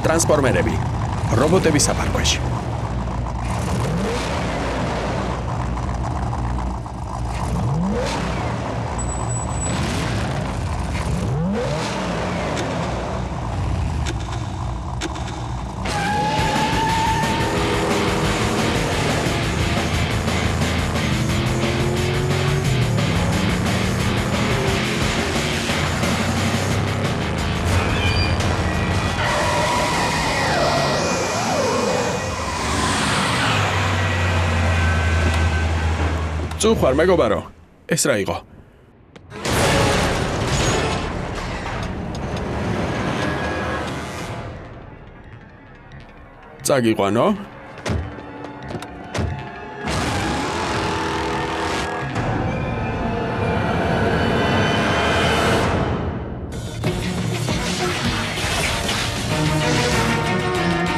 ტრანსფორმერები, რობოტები საფარქვეში. წუხარ მეგობარო, ეს რა იყო? წაგიყვანო?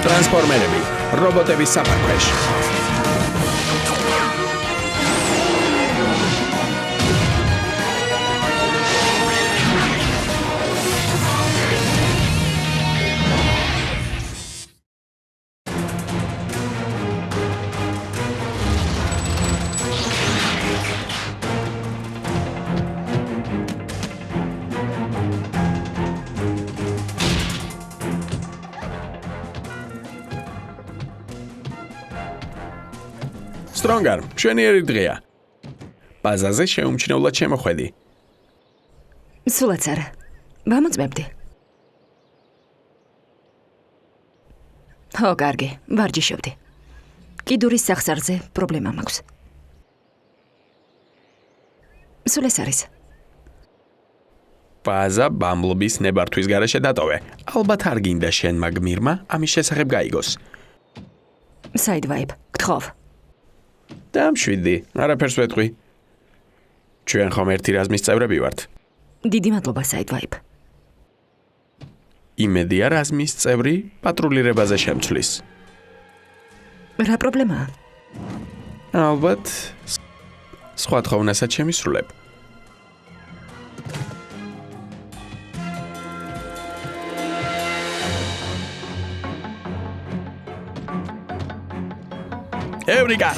ტრანსფორმერები, რობოტების საფარქვეში. Stronger, მშვენიერი დღეა. ბაზაზე შეუმჩნევლად შემოხვედი. სულაც არა. ვამოწმებდი. ხო, კარგი, ვარჯიშობდი. კიდურის სახსარზე პრობლემა მაქვს. სულ ეს არის. ბაზა ბამბლბის ნებართვის გარეშე დატოვე. ალბათ არ გინდა შენმა გმირმა ამის შესახებ გაიგოს. Sidewave, გთხოვ. დამშვიდი, არაფერს ვეთყვი. ჩვენ ხომ ერთი რაზმის წევრები ვართ. დიდი მადლობა, Sidewave. იმედია რაზმის წევრი პატრულირებაზე შემცვლის. რა პრობლემაა? ალბათ სხვა თხოვნასაც შემისრულებ. ევრიკა!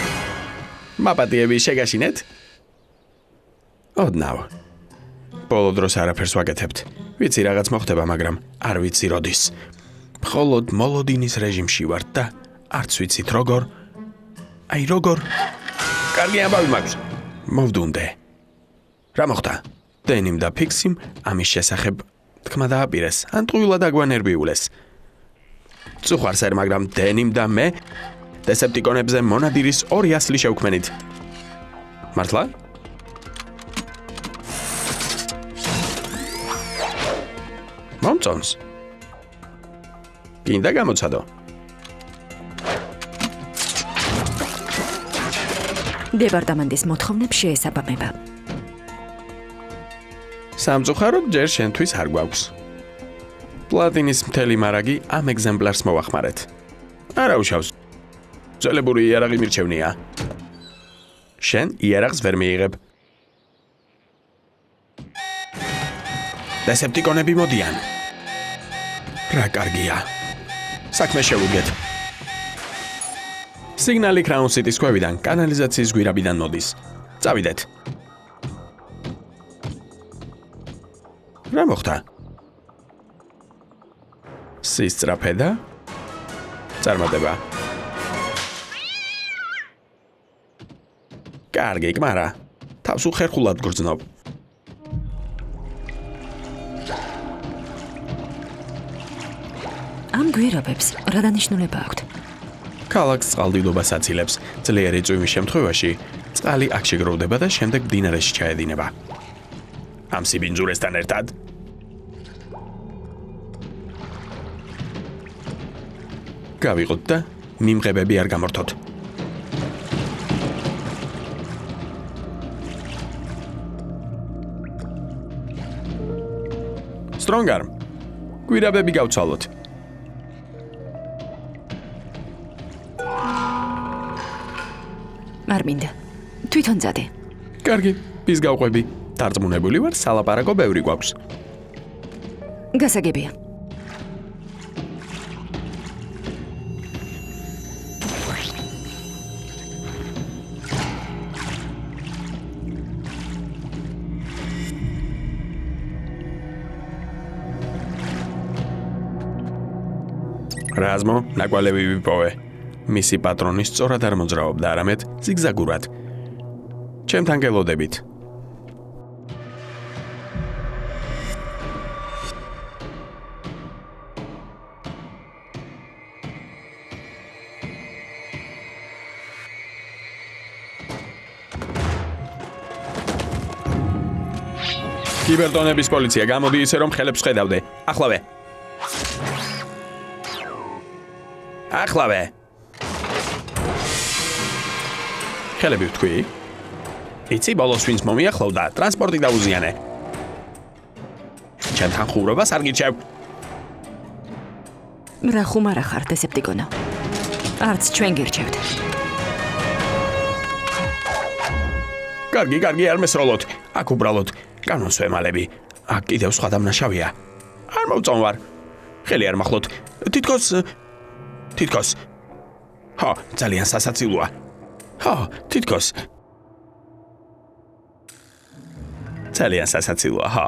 მაპატიები შეგაშინეთ? ოდნავ. ბოლო დროს არაფერს ვაკეთებთ. ვიცი რაღაც მოხდება, მაგრამ არ ვიცი როდის. მხოლოდ მოლოდინის რეჟიმში ვართ და არც ვიცით როგორ. აი როგორ? კარგი ამბავი მაქვს. მოვდუნდე. რა მოხდა? დენიმ და ფიქსიმ ამის შესახებ თქმა დააპირეს, ან ტყუილად აგვანერვიულეს. წუხარს არ, მაგრამ დენიმ და მე დესეპტიკონებზე მონადირის 200 შევქმენით. მართლა? მომწონს. გინდა გამოცადო? დეპარტამენტის მოთხოვნებს შეესაბამება. სამწუხაროდ ჯერ შენთვის არ გვაქვს. პლატინის მთელი მარაგი ამ ეგზემპლარს მოვახმარეთ. არა უშავს. ძველებური იარაღი მირჩევნია. შენ იარაღს ვერ მიიღებ. დესეპტიკონები მოდიან. რა კარგია. საქმე შევუდგეთ. სიგნალი კრაუნ სიტის ქვევიდან კანალიზაციის გვირაბიდან მოდის. წავიდეთ. რა მოხდა? სისწრაფედა? წარმატება. კარგი, კმარა. თავს უხერხულად გრძნობ. ამ გვირაბებს რა დანიშნულება აქვთ? ქალაქს წყალდიდობას აცილებს. ძლიერი წვიმის შემთხვევაში წყალი აქ შეგროვდება და შემდეგ მდინარეში ჩაედინება. ამ სიბინძურესთან ერთად გავიყოთ და მიმღებები არ გამორთოთ. Stronger, გვირაბები გავცვალოთ. არ მინდა. თვითონ ძადე. კარგი, ის გავყვები. დარწმუნებული ვარ, სალაპარაკო ბევრი გვაქვს. გასაგებია. რაზმო, ნაკვალევი ვიპოვე. მისი პატრონი სწორად არ მოძრაობდა, არამედ ზიგზაგურად. ჩემთან გელოდებით. კიბერტონების პოლიცია გამოდი ისე რომ ხელებს ხედავდე. ახლავე. ხელები ვთქვი? იცი ბოლოს ვინც მომიახლოვდა, ტრანსპორტი დაუზიანე. ჩემთან ხურობას არ გიჩევ. რა ხუმარა ხარ, დესეპტიკონო? არც ჩვენ გირჩევთ. კარგი, არ მესროლოთ. აქ უბრალოდ კანონს ვემალები. აქ კიდევ სხვა დამნაშავეა. არ მოვწონვარ. ხელი არ მახლოთ. თითქოს. ჰა, ძალიან სასაცილოა. ჰა, თითქოს. ძალიან სასაცილოა, ჰა.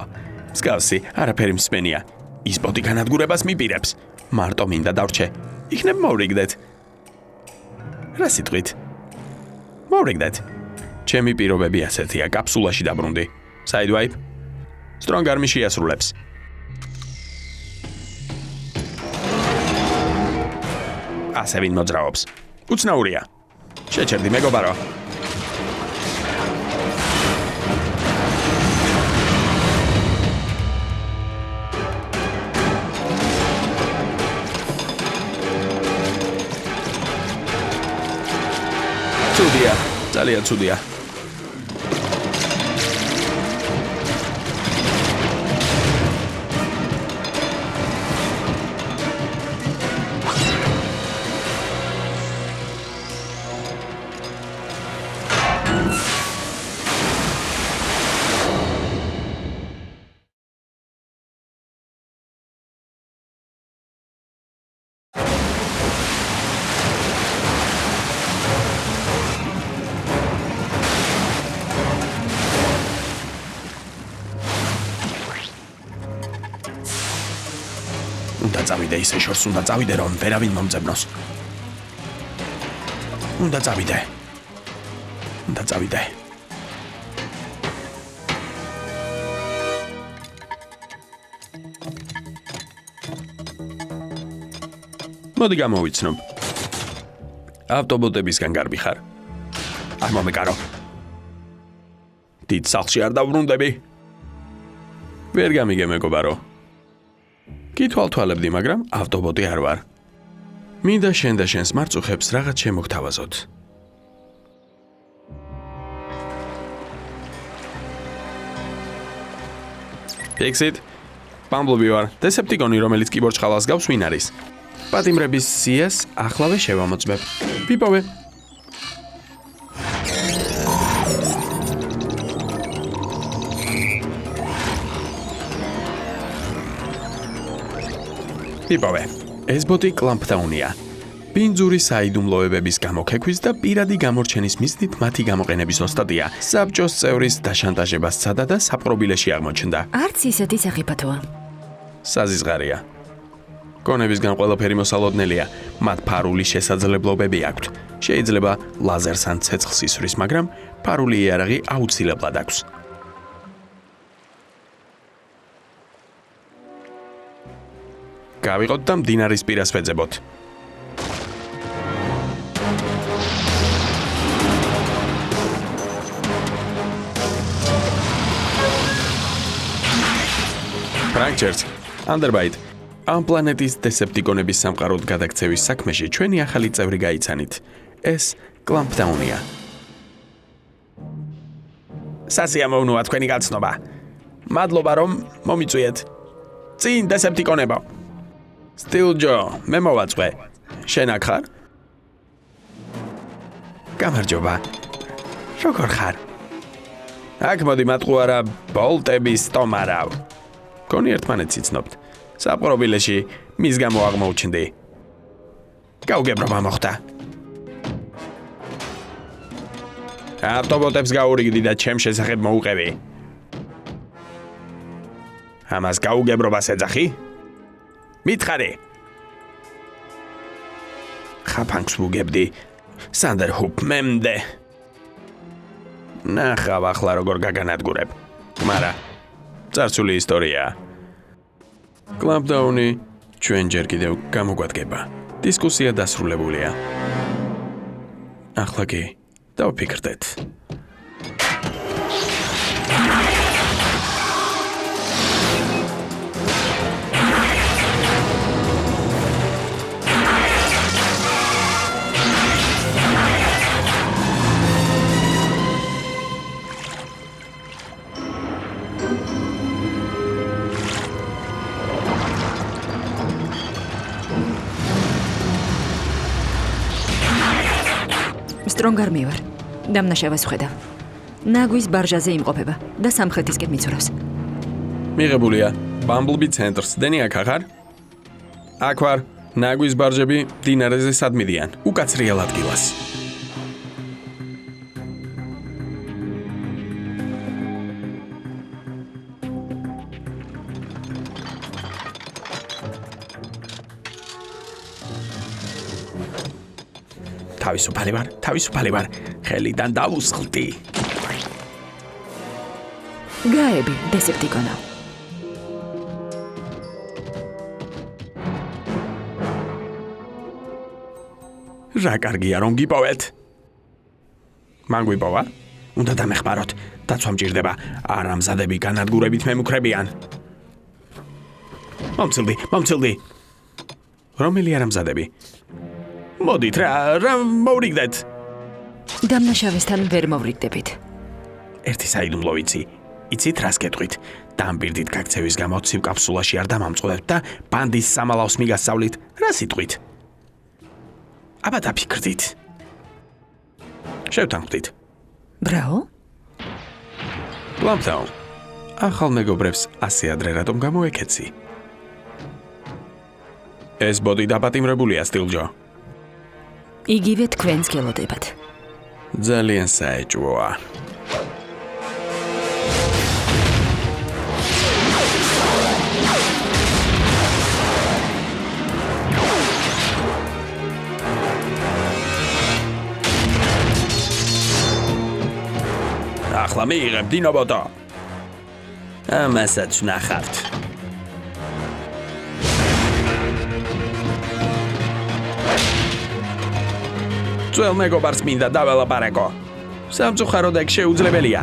მსგავსი, არაფერი მსმენია. ის პოტი განადგურებას მიპირებს. მარტო მინდა დავრჩე. იქნებ მოვრიგდეთ. რა სიტყვით? მოვრიგდეთ. ჩემი პირობები ასეთია, კაფსულაში დაბრუნდი. Sideway. Strong army შეასრულებს. ასე ვინ მოძრაობს. უცნაურია. შეჩერდი მეგობარო. ცუდია, ძალიან ცუდია. უნდა წავიდე ისე შორს უნდა წავიდე რომ ვერავინ მომძებნოს. უნდა წავიდე. მოდი გამოვიცნობ. ავტობოტებისგან გარბი ხარ. არ მომეკარო. დიდ სახლში არ დავბრუნდები. ვერ გამიგე მეგობარო. კითხვალთვალებდი, მაგრამ ავტობოტი არ ვარ. მინდა შენ და შენს მარწუხებს რაღაც შემოგთავაზოთ. ექსით, პამბლობი ვარ, დესეპტიკონი, რომელიც კიბორჩ ხალას გავს, ვინ არის? პატიმრების სიას ახლავე შევამოწმებ. ვიპოვე. ვიპოვე. ეს ბოტი კლამპდაუნია. ბინძური საიდუმლოებების გამოქეკვის და პირადი გამორჩენის მიზნით მათი გამოყენების ოსტატია. საბჭოს წევრის დაშანტაჟებას სცადა და საპყრობილეში აღმოჩნდა. არც ისეთი სახიფათოა. საზიზღარია. გონებისგან ყველაფერი მოსალოდნელია. მათ ფარული შესაძლებლობები აქვთ. შეიძლება ლაზერს ან ცეცხლს ისვრის, მაგრამ ფარული იარაღი აუცილებლად აქვს. გავიყოთ და მდინარის პირას ვეძებოთ. ფრანკჩერც, ანდერბაით. ამ პლანეტის დესეპტიკონების სამყაროდ გადაქცევის საქმეში ჩვენი ახალი წევრი გაიცანით. ეს კლამპდაუნია. სასიამოვნოა თქვენი გაცნობა. მადლობა რომ მომიწვიეთ. წინ დესეპტიკონებო. Still Joe, მე მოვაწვე. შენ აქ ხარ? გამარჯობა. როგორ ხარ? აქ მოდი მატყუარა ბოლტების სტომარავ. გონი ერთმანეთს იცნობთ. საპყრობილეში მის გამო აღმოუჩნდი. გაუგებრობა მოხდა. ავტობოტებს გაურიგდი და ჩემ შესახებ მოუყევი. ამას გაუგებრობას ეძახი? მითხარი. ხაფანგს ვუგებდი. სანდერ ჰუპ მემდე. ნახავ ახლა როგორ გაგანადგურებ. მარა წარსული ისტორიაა. კლამპდაუნი ჩვენ ჯერ კიდევ გამოგვადგება. დისკუსია დასრულებულია. ახლა კი დავფიქრდეთ. სტრონგარ მივარ. დამნაშავეს ვხედავ. ნაგვის ბარჟაზე იმყოფება და სამხრეთისკენ მიცურავს. მიღებულია. ბამბლბი ცენტრს. დენი აქ ახარ? აქ ვარ. ნაგვის ბარჟები დინარეზე სადმიდიან. უკაცრიელ ადგილას. თავისუფალი ვარ. ხელიდან დავუსხლდი. გაები, დესეპტიკონო. რა კარგია რომ გიპოვეთ. მან გვიპოვა? უნდა დამეხმაროთ. დაცვა მჭირდება. არამზადები განადგურებით მემუქრებიან. მომცილდი. რომელი არამზადები? მოდით რა მოვრიგდეთ. დამნაშავესთან ვერ მოვრიგდებით. ერთი საიდუმლო ვიცი. იცით რას გეტყვით? დამბირდით გაქცევის გამო ცივ კაფსულაში არ დამამწყობთ და ბანდის სამალავს მიგასწავლით. რა სიტყვით? აბა დაფიქრდით. შევთანხმდით. ბრავო? კლამპდაუნ. ახალ მეგობრებს ასე ადრე რატომ გამოეკეცი? ეს ბოდი დაპატიმრებულია, სტილჯო. იგივე თქვენს გელოდებათ. ძალიან საეჭვოა. ახლა მიიღებ დინობოტო. ამასაც ნახავთ. ძველ მეგობარს მინდა დაველაპარაკო. სამწუხაროდ ეგ შეუძლებელია.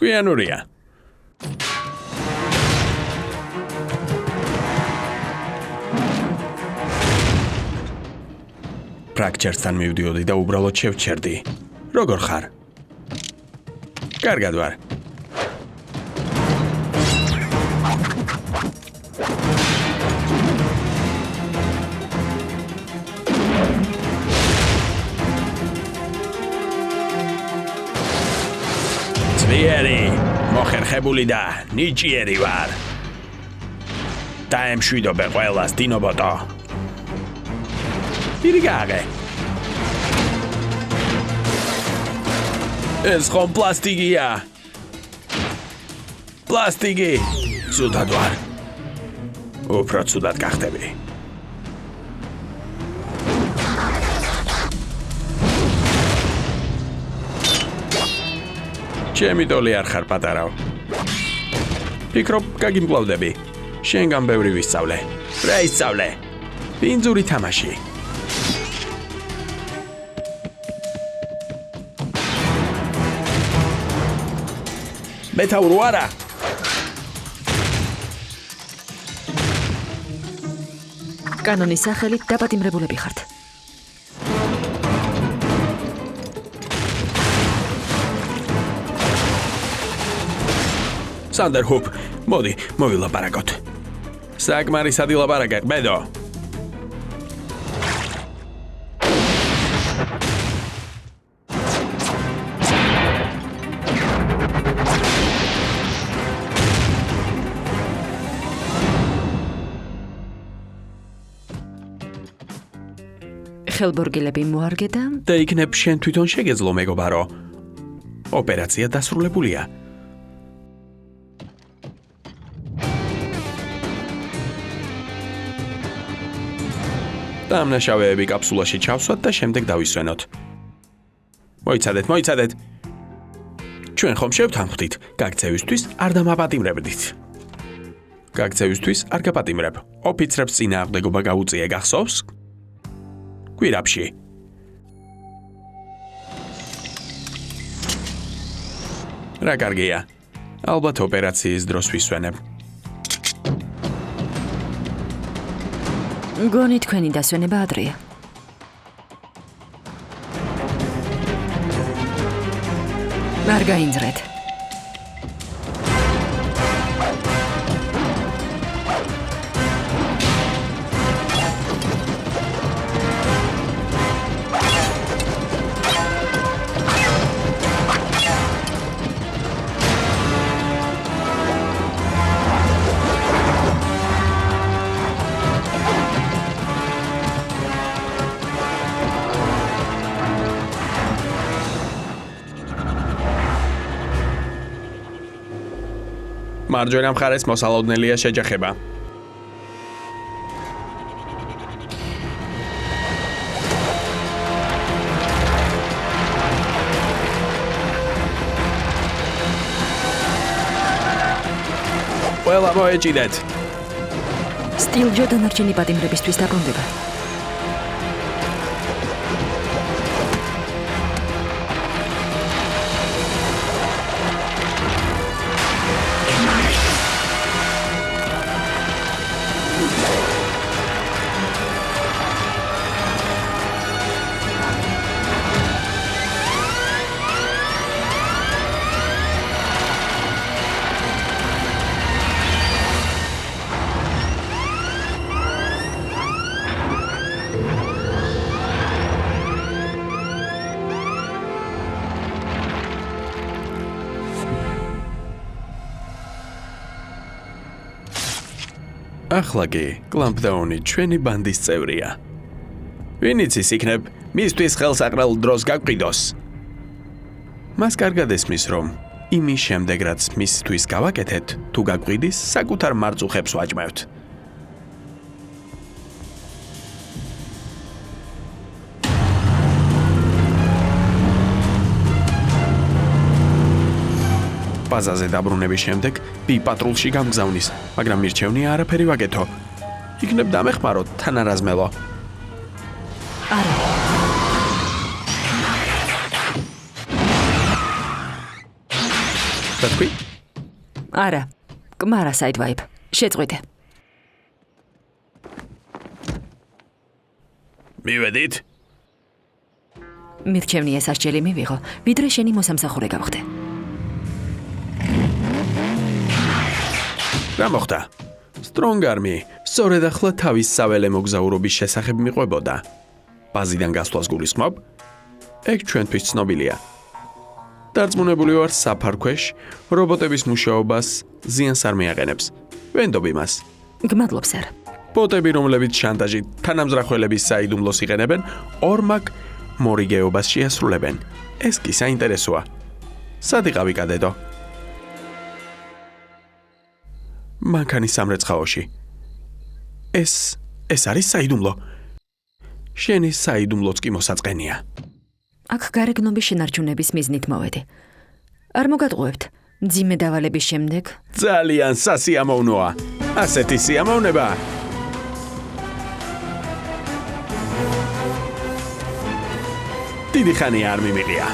ჭკვიანურია. პრაქჩერსთან მივდიოდი და უბრალოდ შევჩერდი. როგორ ხარ? კარგად ვარ. ძლიერი, მოხერხებული და ნიჭიერი ვარ. დაემშვიდობე ყველას, დინობოტო. ირიგარე. ეს ხომ პლასტიკია. პლასტიკი. ცუდად ვარ. უფრო ცუდად გახდები. ჩემი დოლი არ ხარ პატარაო. ფიქრობ, გაგიმკლავდები. შენგან ბევრი ვისწავლე. რა ისწავლე? პინძური თამაში. მეთაურო არა. კანონის სახელით დაპატიმრებულები ხართ. სანდერჰოპ, მოდი, მოვილაპარაკოთ. საკმარისად ილაპარაკე, ბედო. ხელბორგილები მოარგე და იქნებ შენ თვითონ შეგეძლო მეგობარო. ოპერაცია დასრულებულია. დამნაშავეები კაფსულაში ჩავსვათ და შემდეგ დავისვენოთ. მოიცადეთ. ჩვენ ხომ შევთანხმდით, გაქცევისთვის არ დამაპატიმრებდით. გაქცევისთვის არ გაპატიმრებ. ოფიცრებს წინააღმდეგობა გაუწიე, გახსოვს? გვირაბში. რა კარგია. ალბათ ოპერაციის დროს ვისვენებ. გონი თქვენი დასვენება ადრეა. არ გაინძრეთ. მარჯვენა მხარეს მოსალოდნელია შეჯახება. ყველა მოეჭიდეთ. სტილჯო დანარჩენი პატიმრებისთვის დაბრუნდება. ახლა კი კლამპდაუნი ჩვენი ბანდის წევრია. ვინიც ის იქნებ, მისთვის ხელსაყრელ დროს გაგვყიდოს. მას კარგად ესმის, რომ იმის შემდეგ, რაც მისთვის გავაკეთეთ, თუ გაგვყიდის, საკუთარ მარწუხებს ვაჭმევთ. ბაზაზე დაბრუნების შემდეგ პი პატრულში გამგზავნის, მაგრამ მირჩევნია არაფერი ვაკეთო. იქნებ დამეხმაროთ თანარაზმელო. არა. რა თქვი? არა. კმარა საიდვაიფ. შეწყვიტე. მივედით? მირჩევნია სასჯელი მივიღო, ვიდრე შენი მოსამსახურე გავხდე. რა მოხდა? სტრონგარმი სწორედ ახლა თავის საველე მოგზაურობის შესახებ მიყვებოდა. ბაზიდან გასვლას გულისხმობ? ეგ ჩვენთვის ცნობილია. დარწმუნებული ვარ საფარქვეშ რობოტების მუშაობას ზიანს არ მიაყენებს. ვენდობ იმას. გმადლობ, სერ. ბოტები, რომლებიც შანტაჟით თანამზრახველების საიდუმლოს იყენებენ, ორმაგ მორიგეობას შეასრულებენ. ეს კი საინტერესოა. სად იყავი კადეტო? მანქანის სამრეცხაოში. ეს არის საიდუმლო. შენი საიდუმლოც კი მოსაწყენია. აქ გარეგნობის შენარჩუნების მიზნით მოვედი. არ მოგატყუებთ. მძიმე დავალების შემდეგ ძალიან სასიამოვნოა. ასეთი სიამოვნება. დიდი ხანია არ მიმიღია.